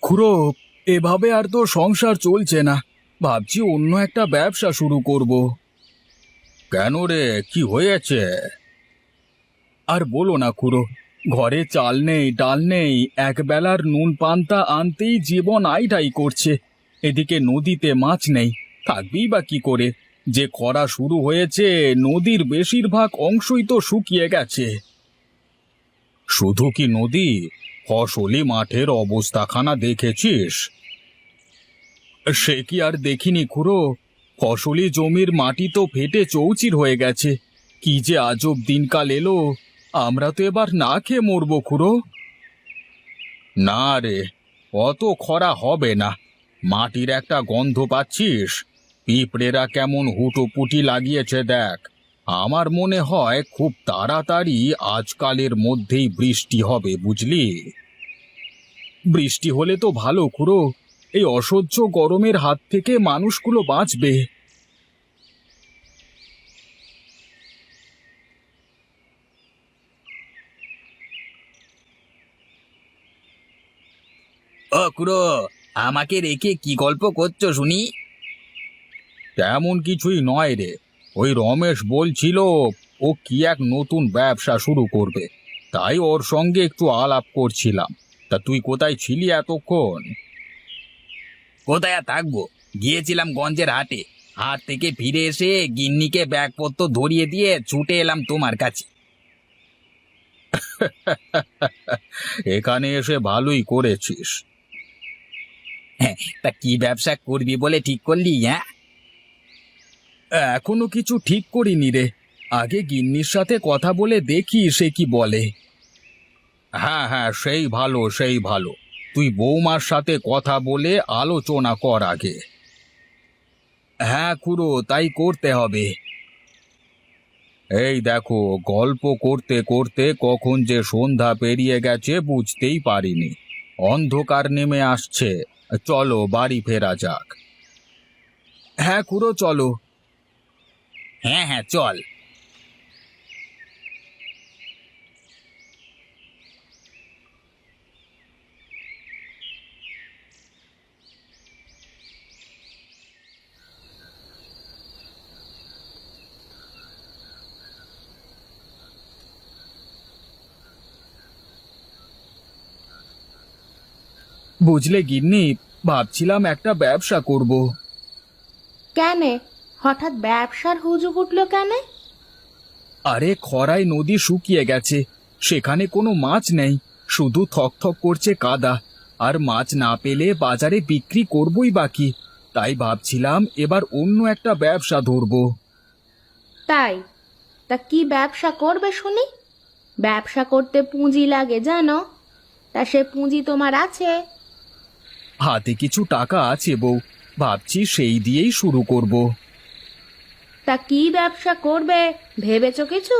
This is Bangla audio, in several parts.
খুড়ো, এভাবে আর তো সংসার চলছে না। ভাবছি অন্য একটা ব্যবসা শুরু করব। কেন রে, কি হয়েছে? আর বলো না খুড়ো, ঘরে চাল নেই, ডাল নেই, একবেলার নুন পান্তা আনতেই জীবন আইটাই করছে। এদিকে নদীতে মাছ নেই, থাকবেই বা কি করে? যে খরা শুরু হয়েছে, নদীর বেশিরভাগ অংশই তো শুকিয়ে গেছে। শুধু কি নদী, ফসলি মাঠের অবস্থাখানা দেখেছিস? সে কি আর দেখিনি খুড়ো, ফসলি জমির মাটি তো ফেটে চৌচির হয়ে গেছে। কি যে আজব দিনকাল এলো, আমরা তো এবার না খেয়ে মরবো খুড়ো। না রে, অত খরা হবে না। মাটির একটা গন্ধ পাচ্ছিস? পিঁপড়েরা কেমন হুটোপুটি লাগিয়েছে দেখ। আমার মনে হয় খুব তাড়াতাড়ি আজকালের মধ্যেই বৃষ্টি হবে, বুঝলি? বৃষ্টি হলে তো ভালো খুড়ো, এই অসহ্য গরমের হাত থেকে মানুষগুলো বাঁচবে। ও খুড়ো, আমাকে রেখে কি গল্প করছো শুনি? তেমন কিছুই নয় রে। ওই রমেশ বলছিল ও কি এক নতুন ব্যবসা শুরু করবে, তাই ওর সঙ্গে একটু আলাপ করছিলাম। তা তুই কোথায় ছিলি এতক্ষণ? কোথায় আর থাকবো, গিয়েছিলাম গঞ্জের হাটে। হাট থেকে ফিরে এসে গিন্নিকে ব্যাগপত্র ধরিয়ে দিয়ে ছুটে এলাম তোমার কাছে। এখানে এসে ভালোই করেছিস। হ্যাঁ, তা কি ব্যবসা করবি বলে ঠিক করলি? হ্যাঁ, এখনো কিছু ঠিক করিনি রে, আগে গিন্নির সাথে কথা বলে দেখি সে কি বলে। হ্যাঁ হ্যাঁ, সেই ভালো সেই ভালো। তুই বৌমার সাথে কথা বলে আলোচনা কর আগে। হ্যাঁ খুড়ো, তাই করতে হবে। এই দেখো, গল্প করতে করতে কখন যে সন্ধ্যা পেরিয়ে গেছে বুঝতেই পারিনি। অন্ধকার নেমে আসছে, চলো বাড়ি ফেরা যাক। হ্যাঁ খুড়ো, চলো। হ্যাঁ হ্যাঁ, চল। বুঝলে গিন্নি, ভাবছিলাম একটা ব্যবসা করব। কেনে? হঠাৎ ব্যবসার হুজুগ উঠলো কেনে? আরে খরায় নদী শুকিয়ে গেছে, সেখানে কোনো মাছ নেই, শুধু থকথক করছে কাদা। আর মাছ না পেলে বাজারে বিক্রি করবই বাকি। তাই ভাবছিলাম এবার অন্য একটা ব্যবসা ধরবো। তাই? তা কি ব্যবসা করবে শুনি? ব্যবসা করতে পুঁজি লাগে জানো? তা সে পুঁজি তোমার আছে? হাতে কিছু টাকা আছে বউ, ভাবছি সেই দিয়েই শুরু করব। তা কি ব্যবসা করবে, ভেবেছো কিছু?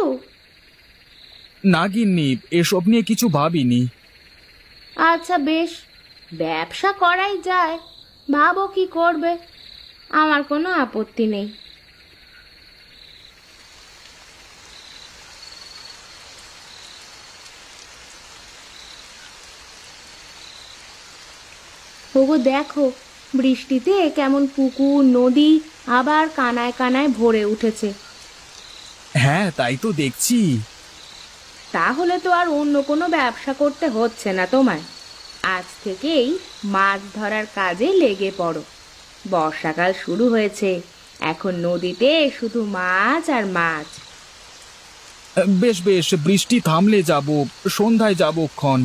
না গিন্নি, এসব নিয়ে কিছু ভাবিনি। আচ্ছা বেশ, ব্যবসা করাই যায়। ভাবো কি করবে, আমার কোনো আপত্তি নেই। ওগো দেখো, বৃষ্টিতে কেমন পুকুর নদী আবার কানায় কানায় ভরে উঠেছে। হ্যাঁ, তাই তো দেখছি। তাহলে তো আর অন্য কোনো ব্যবসা করতে হচ্ছে না তোমায়। আজ থেকেই মাছ ধরার কাজে লেগে পড়ো। বর্ষাকাল শুরু হয়েছে, এখন নদীতে শুধু মাছ আর মাছ। বেশ বেশ, বৃষ্টি থামলে যাব, সন্ধ্যায় যাব ক্ষণ।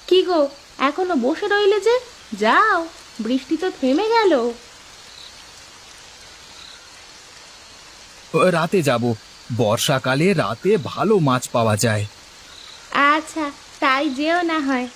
কি গো, এখনো বসে রইলে যে? যাও, বৃষ্টি তো থেমে গেল। রাতে যাব, বর্ষাকালে রাতে ভালো মাছ পাওয়া যায়। আচ্ছা, তাই যেও না হয়।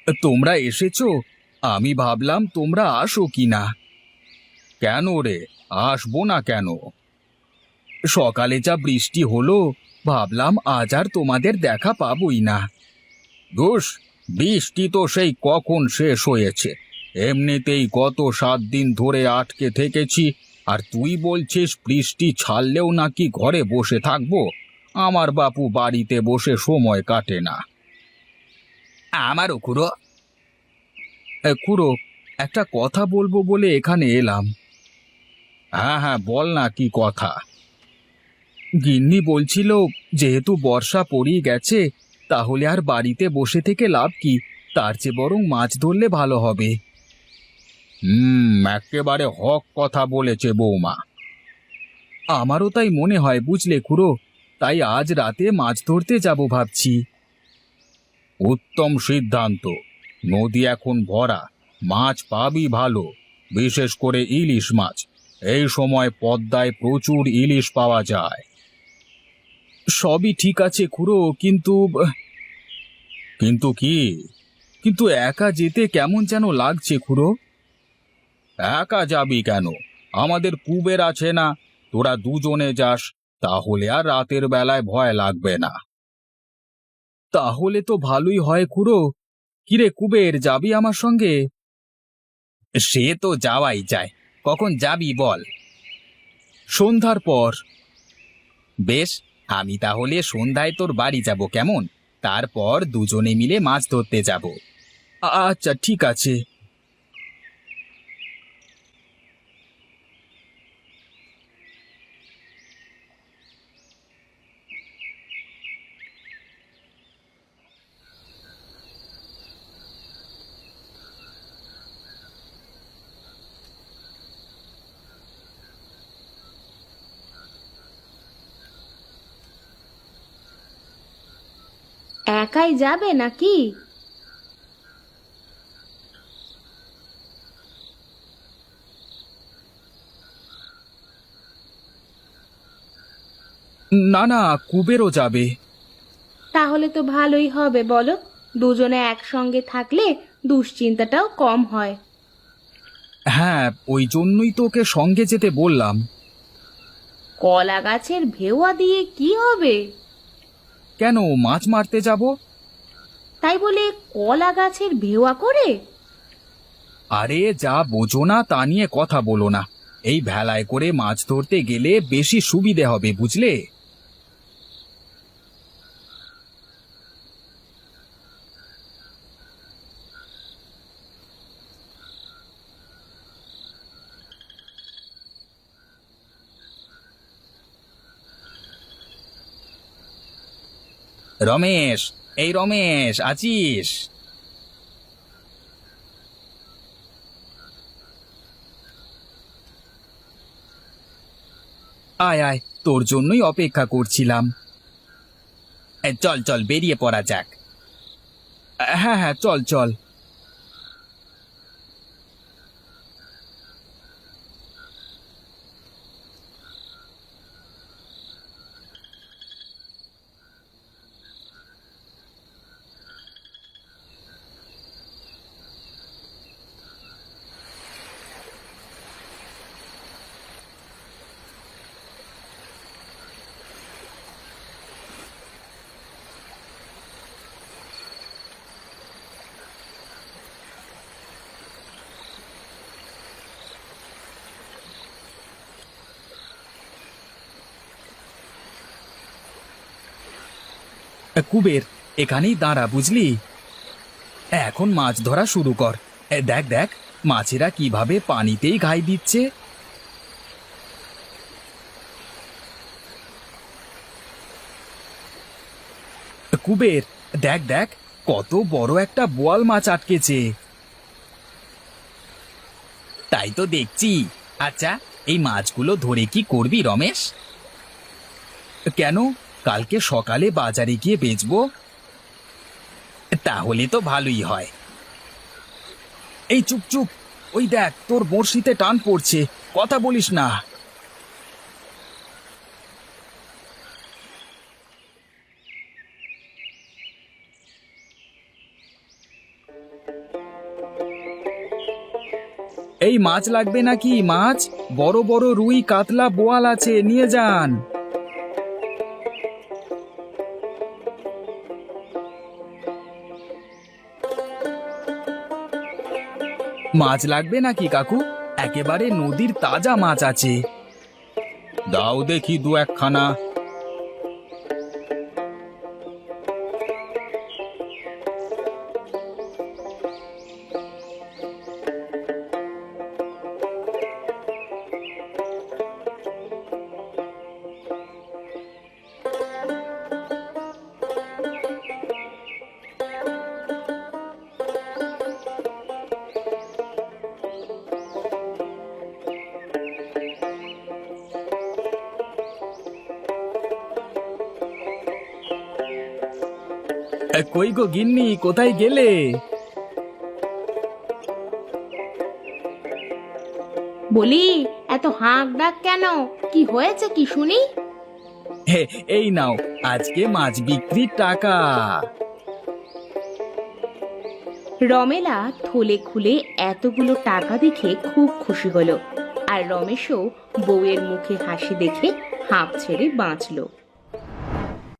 তোমরা এসেছো? আমি ভাবলাম তোমরা আসো কিনা। কেন রে, আসবো না কেন? সকালে যা বৃষ্টি হলো, ভাবলাম আজ আর তোমাদের দেখা পাবোই না। দোষ, বৃষ্টি তো সেই কখন শেষ হয়েছে। এমনিতেই গত 7 দিন ধরে আটকে থেকেছি, আর তুই বলছিস বৃষ্টি ছাড়লেও নাকি ঘরে বসে থাকবো? আমার বাপু বাড়িতে বসে সময় কাটে না। আমারও খুড়ো। খুড়ো, একটা কথা বলবো বলে এখানে এলাম। হ্যাঁ হ্যাঁ, বল না, কি কথা? গিন্নি বলছিল, যেহেতু বর্ষা পড়েই গেছে, তাহলে আর বাড়িতে বসে থেকে লাভ কি, তার চেয়ে বরং মাছ ধরলে ভালো হবে। একেবারে হক কথা বলেছে বৌমা। আমারও তাই মনে হয় বুঝলে খুড়ো, তাই আজ রাতে মাছ ধরতে যাব ভাবছি। উত্তম সিদ্ধান্ত। নদী এখন ভরা, মাছ পাবি ভালো, বিশেষ করে ইলিশ মাছ। এই সময় পদ্মায় প্রচুর ইলিশ পাওয়া যায়। সবই ঠিক আছে খুড়ো, কিন্তু কিন্তু কি? কিন্তু একা যেতে কেমন যেন লাগছে খুড়ো। একা যাবি কেন? আমাদের কুবের আছে না, তোরা দুজনে যাস, তাহলে আর রাতের বেলায় ভয় লাগবে না। তাহলে তো ভালোই হয় খুড়ো। কিরে কুবের, যাবি আমার সঙ্গে? সে তো যাওয়াই যায়, কখন যাবি বল? সন্ধ্যার পর। বেশ, আমি তাহলে সন্ধ্যায় তোর বাড়ি যাব, কেমন? তারপর দুজনে মিলে মাছ ধরতে যাব। আচ্ছা ঠিক আছে। একাই যাবে নাকি? না না, কুবেরও যাবে। তাহলে তো ভালোই হবে বলো, দুজনে একসঙ্গে থাকলে দুশ্চিন্তাটাও কম হয়। হ্যাঁ, ওই জন্যই তো ওকে সঙ্গে যেতে বললাম। কলা গাছের ভেওয়া দিয়ে কি হবে? কেন, মাছ মারতে যাব। তাই বলে কলা গাছের ভেওয়া করে? আরে যা বোঝো না তা নিয়ে কথা বলো না। এই ভেলায় করে মাছ ধরতে গেলে বেশি সুবিধে হবে বুঝলে। রমেশ, এই রমেশ, আছিস? আয় আয়, তোর জন্যই অপেক্ষা করছিলাম। চল চল, বেরিয়ে পড়া যাক। হ্যাঁ হ্যাঁ, চল চল। কুবের, এখানেই দাঁড়া বুঝলি। এখন মাছ ধরা শুরু কর। দেখ দেখ, মাছেরা কিভাবে পানিতেই ঘাই দিচ্ছে। কুবের, দেখ দেখ, কত বড় একটা বোয়াল মাছ আটকেছে। তাই তো দেখছি। আচ্ছা, এই মাছগুলো ধরে কি করবি রমেশ? কেন, কালকে সকালে বাজারে গিয়ে বেচবো। তাহলে তো ভালোই হয়। এই চুপ চুপ, ওই দেখ তোর বড়শিতে টান পড়ছে, কথা বলিস না। এই মাছ লাগবে নাকি? মাছ বড় বড় রুই কাতলা বোয়াল আছে, নিয়ে যান। মাছ লাগবে নাকি কাকু? একেবারে নদীর তাজা মাছ আছে। দাও দেখি দু একখানা। কই গো গিন্নি, কোথায় গেলে? বলি, এত হাঁক ডাক কেন? কি হয়েছে কি শুনি? এই নাও আজকে মাছ বিক্রির টাকা। রমেলা থলে খুলে এতগুলো টাকা দেখে খুব খুশি হলো, আর রমেশও বউয়ের মুখে হাসি দেখে হাঁপ ছেড়ে বাঁচলো।